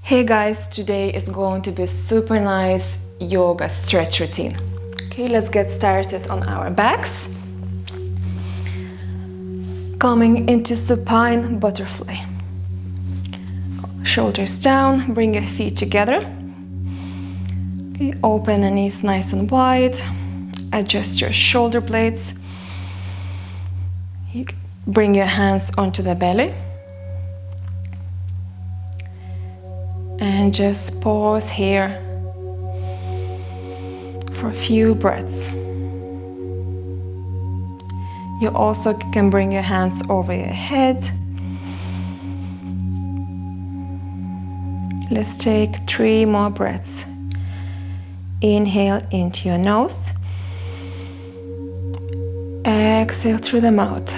Hey guys, today is going to be a super nice yoga stretch routine. Okay, let's get started on our backs. Coming into supine butterfly. Shoulders down, bring your feet together. Okay, open the knees nice and wide. Adjust your shoulder blades. Bring your hands onto the belly. And just pause here for a few breaths. You also can bring your hands over your head. Let's take 3 more breaths. Inhale into your nose. Exhale through the mouth.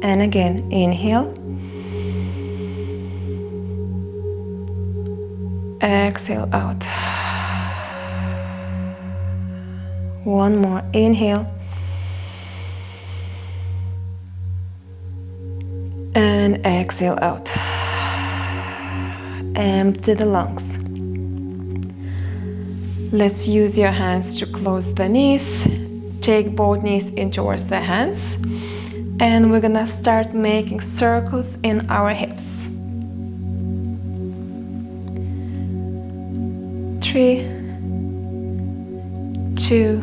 And again, inhale. Exhale out. One more, inhale. And exhale out. Empty the lungs. Let's use your hands to close the knees. Take both knees in towards the hands. And we're gonna start making circles in our hips. 3, 2,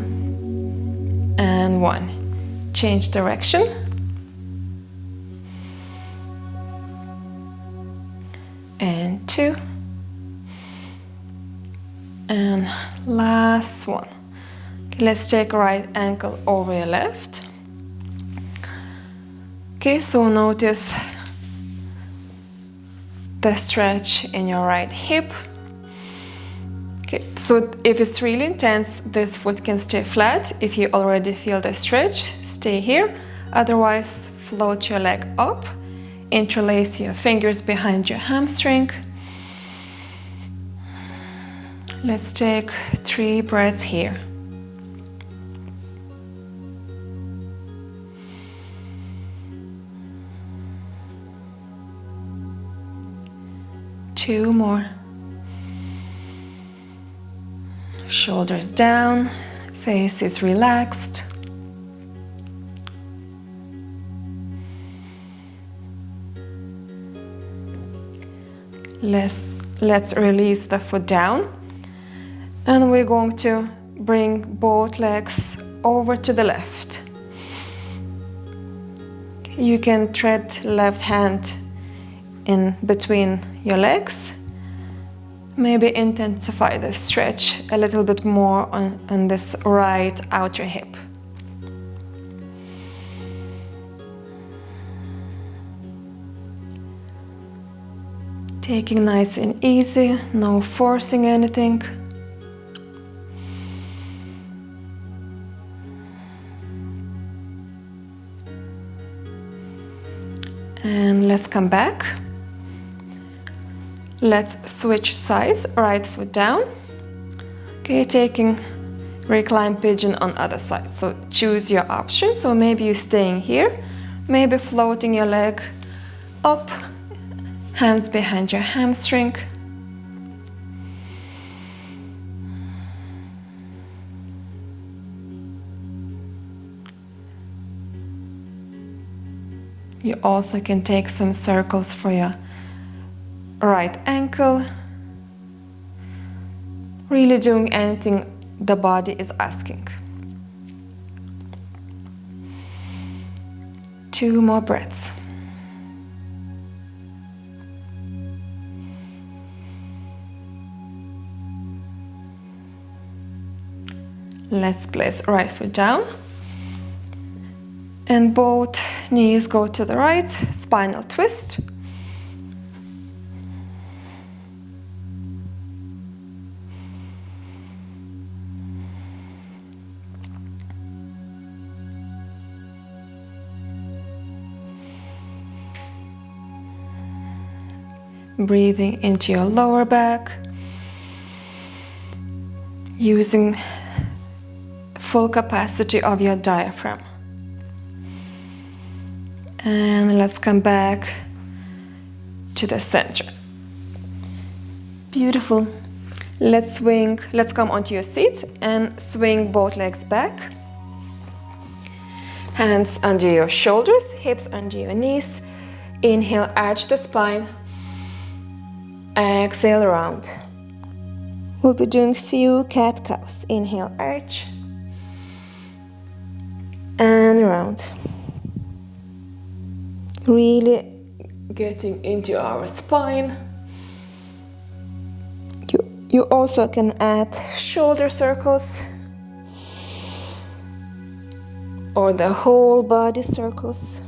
and 1. Change direction. And 2. And last one. Okay, let's take right ankle over your left. Okay, so notice the stretch in your right hip. Okay, so if it's really intense, this foot can stay flat. If you already feel the stretch, stay here. Otherwise, float your leg up. Interlace your fingers behind your hamstring. Let's take 3 breaths here. Two more. Shoulders down, face is relaxed. Let's release the foot down. And we're going to bring both legs over to the left. You can tread left hand in between your legs. Maybe intensify the stretch a little bit more on this right outer hip. Taking nice and easy, no forcing anything. And let's come back. Let's switch sides, right foot down. Okay, taking recline pigeon on other side. So choose your option. So maybe you're staying here, maybe floating your leg up, hands behind your hamstring. You also can take some circles for your right ankle, really doing anything the body is asking. 2 more breaths. Let's place right foot down and both knees go to the right, spinal twist. Breathing into your lower back, using full capacity of your diaphragm. And let's come back to the center. Beautiful. Let's swing, let's come onto your seat and swing both legs back. Hands under your shoulders, hips under your knees. Inhale, arch the spine. Exhale, round. We'll be doing few cat-cows. Inhale, arch. And round. Really getting into our spine. You also can add shoulder circles or the whole body circles.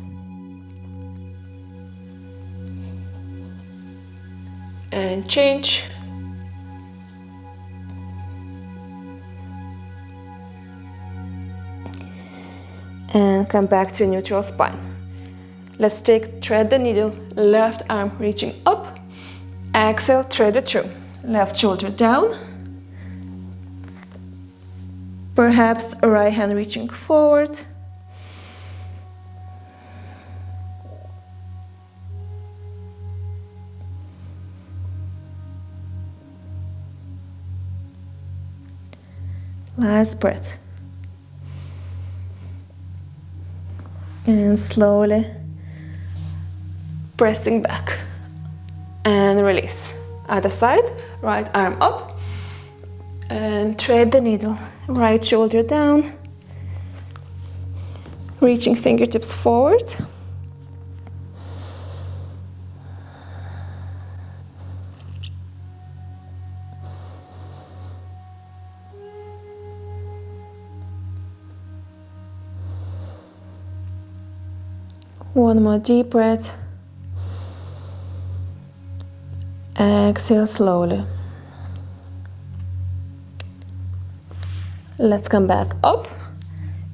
And change. And come back to neutral spine. Let's thread the needle, left arm reaching up. Exhale, thread it through. Left shoulder down. Perhaps right hand reaching forward. Last breath. And slowly pressing back. And release. Other side, right arm up. And thread the needle. Right shoulder down. Reaching fingertips forward. One more deep breath. Exhale slowly. Let's come back up,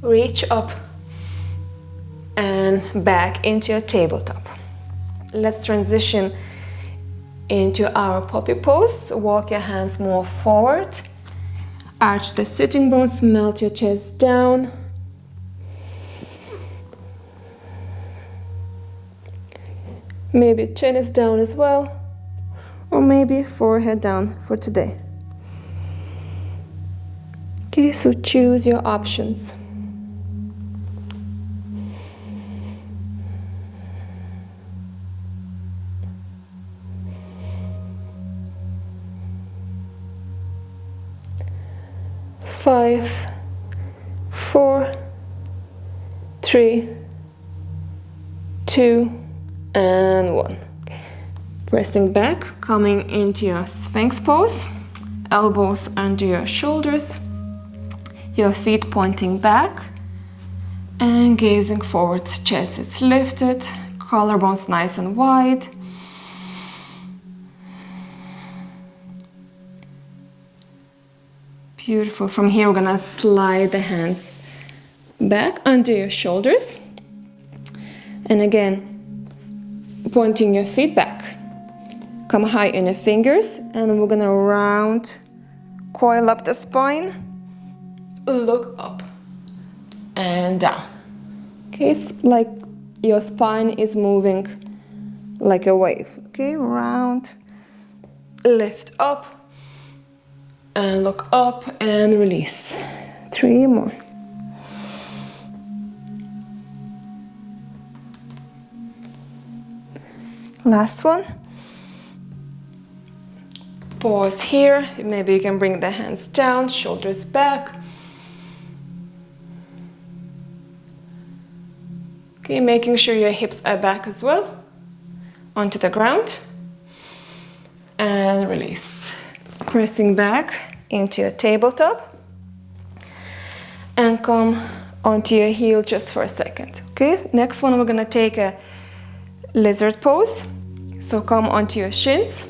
reach up and back into your tabletop. Let's transition into our puppy pose. Walk your hands more forward. Arch the sitting bones, melt your chest down. Maybe chin is down as well, or maybe forehead down for today. Okay, so choose your options. Five, 4, 3, 2, and 1. Pressing back, coming into your Sphinx pose. Elbows under your shoulders. Your feet pointing back. And gazing forward. Chest is lifted. Collarbones nice and wide. Beautiful. From here we're gonna slide the hands back under your shoulders. And again, pointing your feet back. Come high in your fingers and we're gonna round, coil up the spine, look up and down. Okay, it's like your spine is moving like a wave. Okay, round, lift up and look up and release. 3 more. Last one. Pause here. Maybe you can bring the hands down, shoulders back. Okay, making sure your hips are back as well. Onto the ground. And release. Pressing back into your tabletop. And come onto your heel just for a second. Okay, next one we're gonna take a lizard pose. So come onto your shins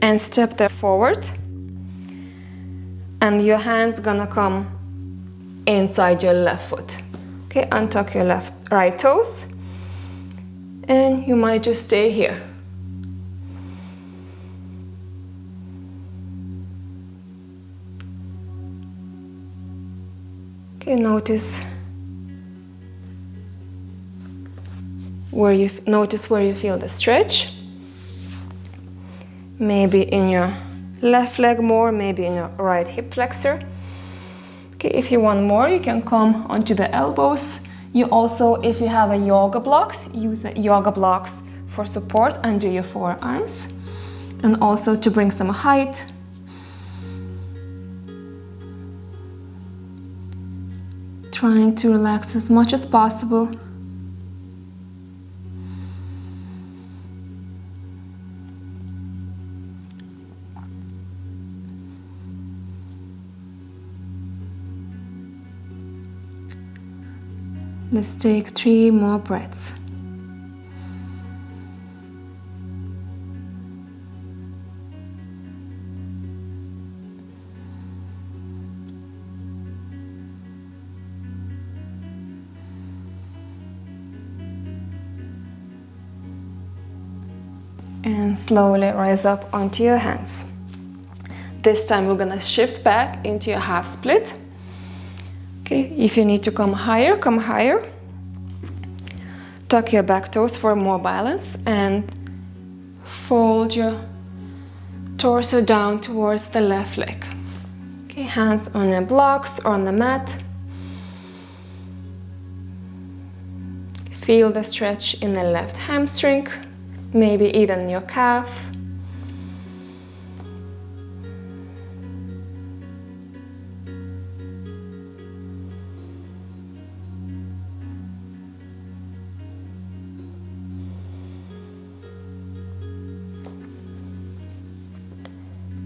and step them forward. And your hands gonna come inside your left foot. Okay, untuck your right toes. And you might just stay here. Okay, notice where you feel the stretch. maybe in your left leg more, maybe in your right hip flexor. Okay, if you want more, you can come onto the elbows. You also, if you have a yoga blocks, use the yoga blocks for support under your forearms and also to bring some height. Trying to relax as much as possible. Let's take 3 more breaths. And slowly rise up onto your hands. This time we're gonna shift back into your half split. Okay, if you need to come higher, come higher. Tuck your back toes for more balance and fold your torso down towards the left leg. Okay, hands on your blocks or on the mat. Feel the stretch in the left hamstring, maybe even your calf.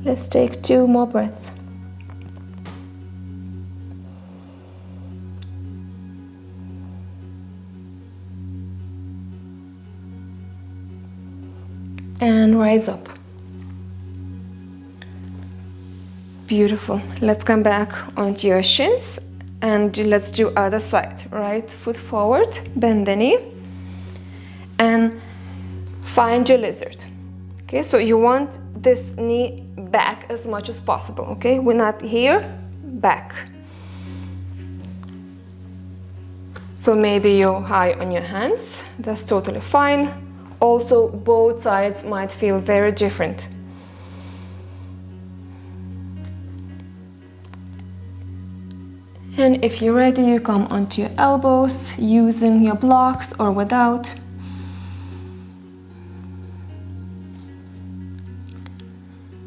Let's take 2 more breaths. And rise up. Beautiful. Let's come back onto your shins and let's do other side. Right foot forward, bend the knee and find your lizard. Okay, so you want this knee back as much as possible, okay? We're not here, back. So maybe you're high on your hands, that's totally fine. Also, both sides might feel very different. And if you're ready, you come onto your elbows, using your blocks or without.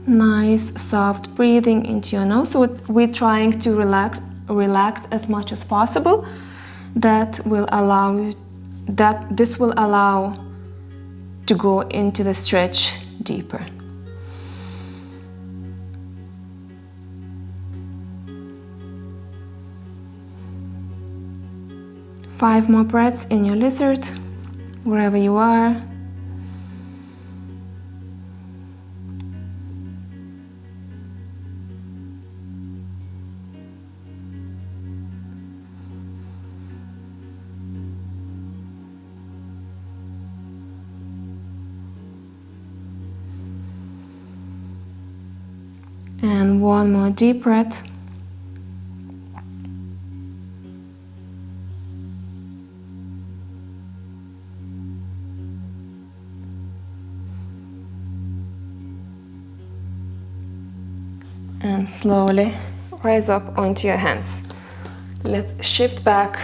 Nice, soft breathing into your nose. So we're trying to relax as much as possible. This will allow to go into the stretch deeper. Five more breaths in your lizard, wherever you are. And one more deep breath. And slowly rise up onto your hands. Let's shift back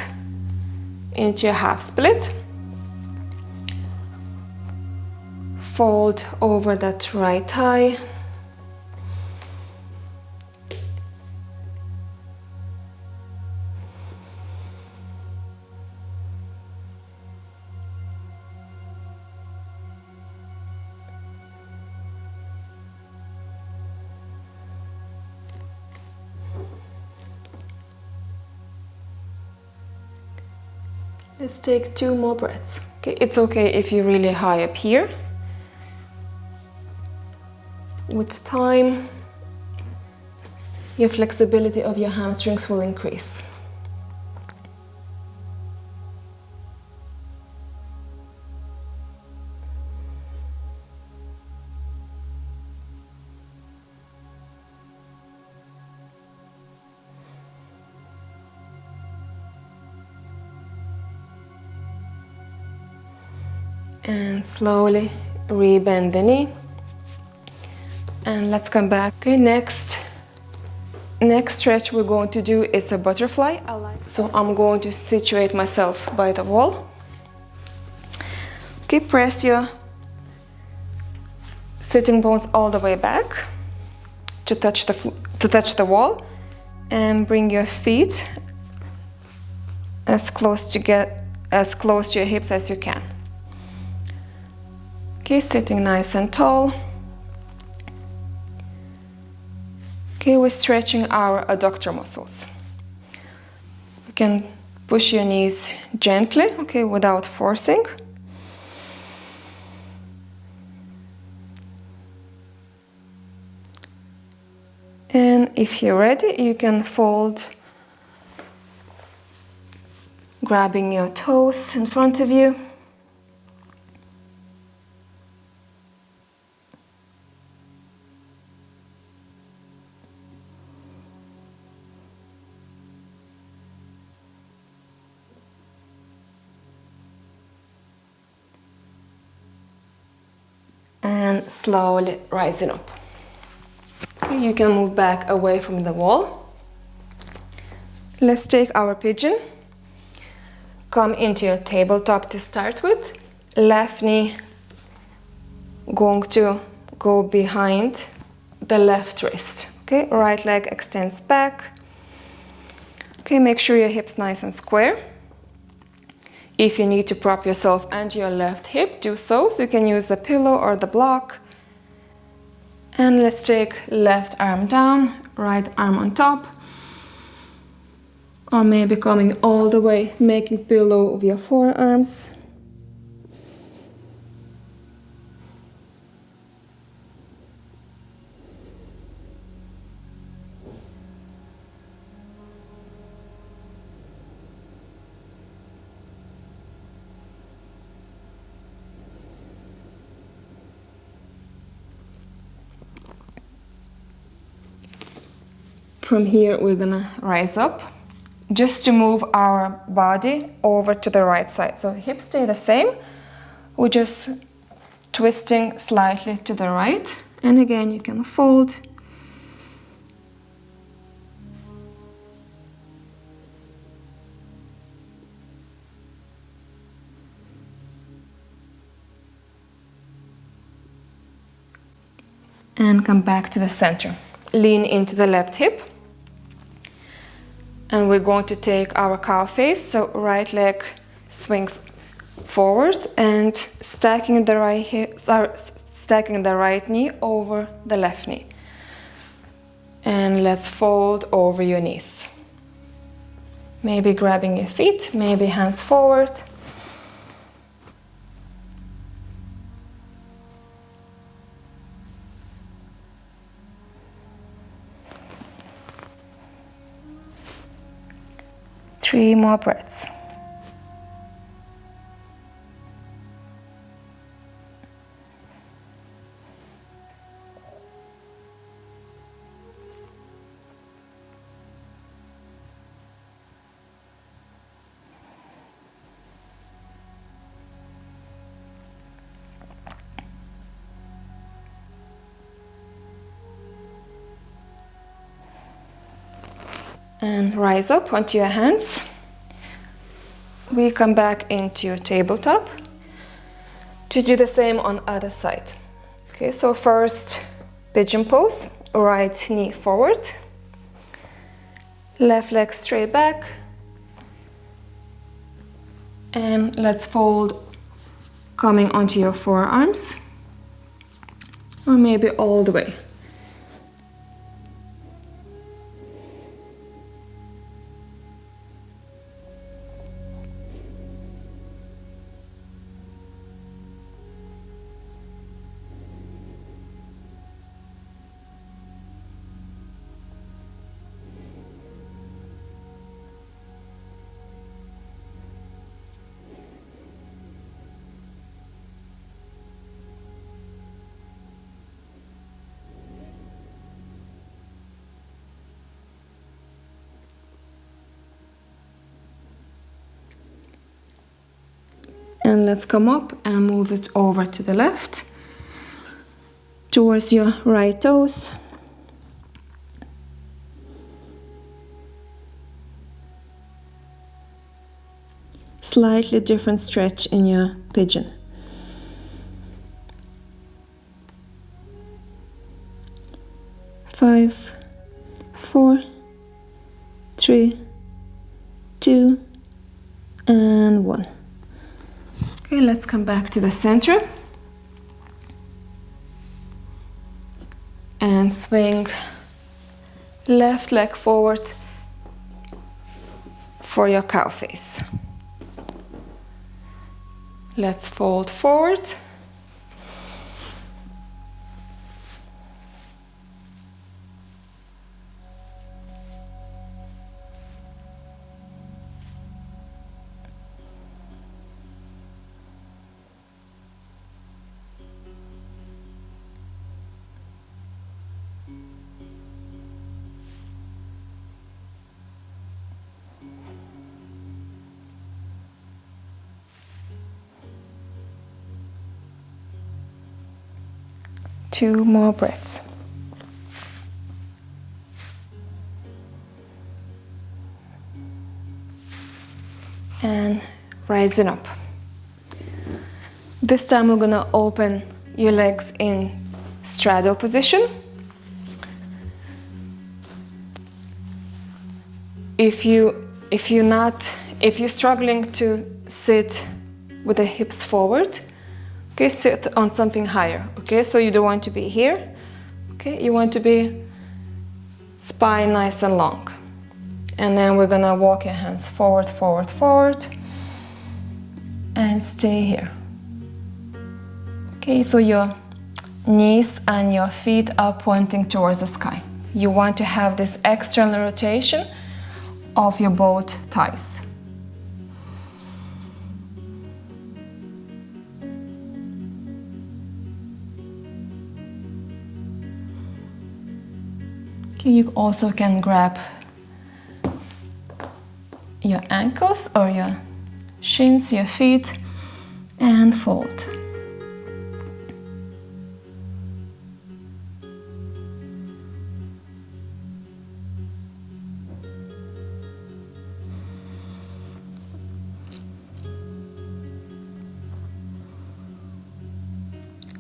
into your half split. Fold over that right thigh. Let's take 2 more breaths. Okay, it's okay if you're really high up here. With time, your flexibility of your hamstrings will increase. And slowly rebend the knee. And let's come back. Okay, next stretch we're going to do is a butterfly. So I'm going to situate myself by the wall. Okay, press your sitting bones all the way back to touch the wall, and bring your feet as close to your hips as you can. Okay, sitting nice and tall. Okay, we're stretching our adductor muscles. You can push your knees gently, okay, without forcing. And if you're ready, you can fold, grabbing your toes in front of you. And slowly rising up. Okay, you can move back away from the wall. Let's take our pigeon. Come into your tabletop to start with. Left knee going to go behind the left wrist. Okay, right leg extends back. Okay, make sure your hips nice and square. If you need to prop yourself and your left hip, do so. So you can use the pillow or the block. And let's take left arm down, right arm on top. Or maybe coming all the way, making pillow of your forearms. From here, we're gonna rise up just to move our body over to the right side. So hips stay the same. We're just twisting slightly to the right. And again, you can fold. And come back to the center. Lean into the left hip. And we're going to take our cow face, so right leg swings forward and stacking the right knee over the left knee. And let's fold over your knees. Maybe grabbing your feet, maybe hands forward. Three more breaths. And rise up onto your hands. We come back into tabletop to do the same on other side. Okay, so first pigeon pose, right knee forward, left leg straight back, and let's fold coming onto your forearms, or maybe all the way. And let's come up and move it over to the left. towards your right toes. Slightly different stretch in your pigeon. Five, 4, 3, 2, and 1. Okay, let's come back to the center. And swing left leg forward for your cow face. Let's fold forward. Two more breaths. And rising up. This time we're gonna open your legs in straddle position. If you're struggling to sit with the hips forward, okay, sit on something higher, okay? So you don't want to be here, okay? You want to be spine nice and long. And then we're gonna walk your hands forward, forward, forward, and stay here. Okay, so your knees and your feet are pointing towards the sky. You want to have this external rotation of your both thighs. Okay, you also can grab your ankles or your shins, your feet, and fold.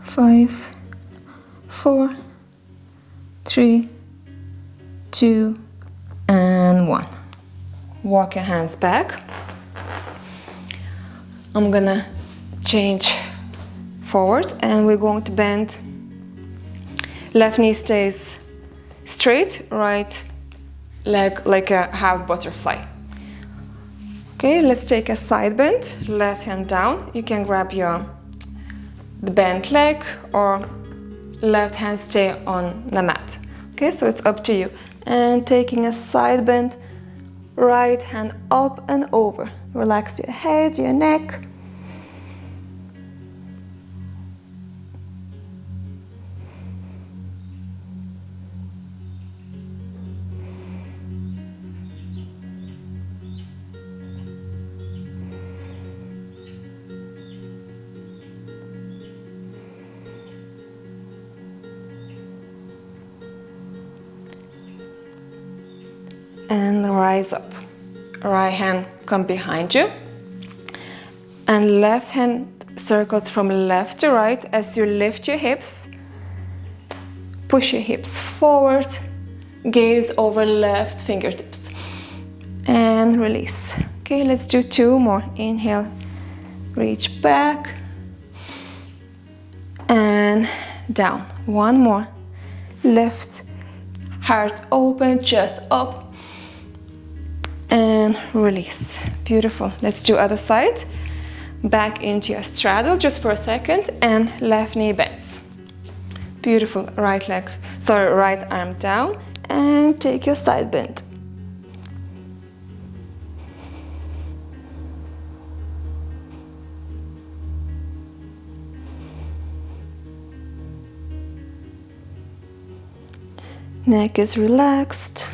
Five, 4, 3, 2, and 1. Walk your hands back. I'm gonna change forward and we're going to bend. Left knee stays straight, right leg like a half butterfly. Okay, let's take a side bend, left hand down. You can grab the bent leg or left hand stay on the mat. Okay, so it's up to you. And taking a side bend, right hand up and over. Relax your head, your neck. And rise up. Right hand come behind you. And left hand circles from left to right as you lift your hips. Push your hips forward. Gaze over left fingertips. And release. Okay, let's do 2 more. Inhale, reach back. And down. 1 more. Lift, heart open, chest up. And release. Beautiful. Let's do other side. Back into your straddle just for a second and left knee bends. Beautiful. Right arm down and take your side bend. Neck is relaxed.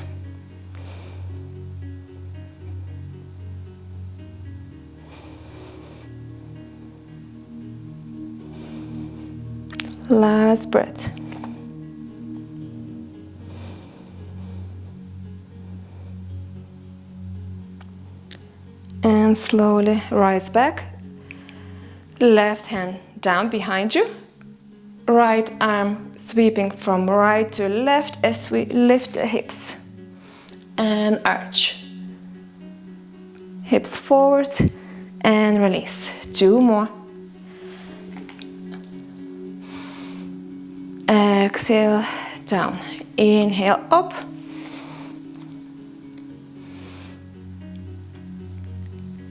Last breath. And slowly rise back. Left hand down behind you. Right arm sweeping from right to left as we lift the hips. And arch. Hips forward and release. 2 more. Exhale down. Inhale up.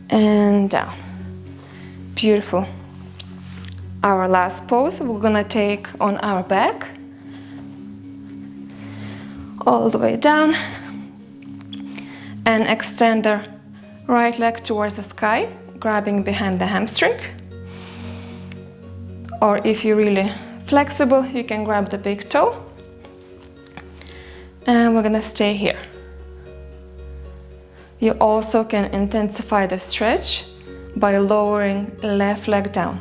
And down. Beautiful. Our last pose, we're gonna take on our back. All the way down. And extend the right leg towards the sky, grabbing behind the hamstring. Or if you're really flexible, you can grab the big toe. And we're gonna stay here. You also can intensify the stretch by lowering left leg down.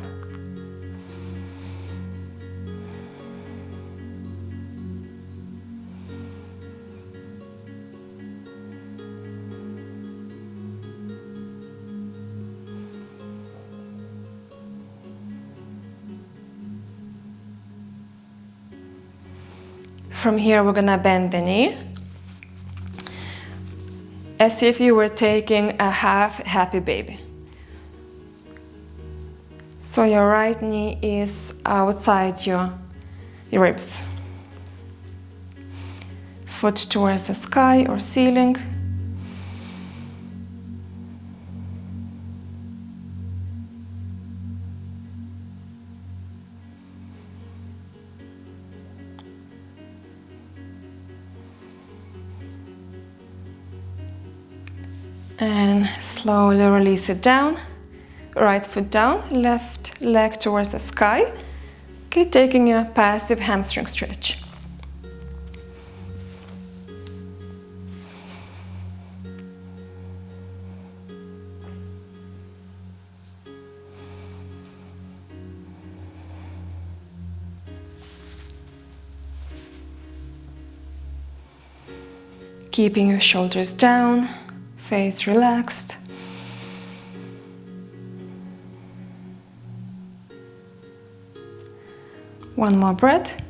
From here, we're gonna bend the knee, as if you were taking a half happy baby. So your right knee is outside your ribs. Foot towards the sky or ceiling. And slowly release it down. Right foot down, left leg towards the sky. Okay, taking a passive hamstring stretch. Keeping your shoulders down. Face relaxed. One more breath.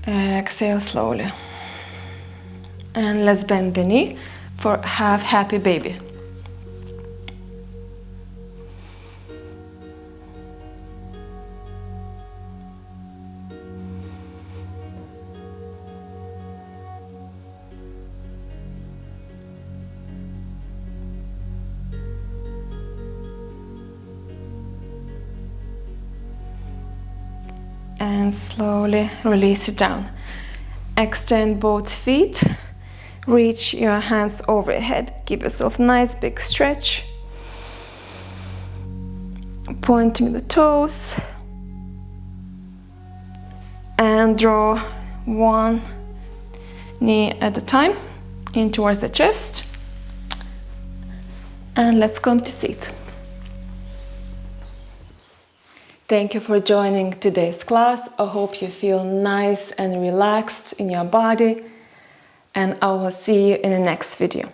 Exhale slowly. And let's bend the knee for half happy baby. And slowly release it down. Extend both feet. Reach your hands overhead. Give yourself a nice big stretch. Pointing the toes. And draw one knee at a time in towards the chest. And let's come to seat. Thank you for joining today's class. I hope you feel nice and relaxed in your body, and I will see you in the next video.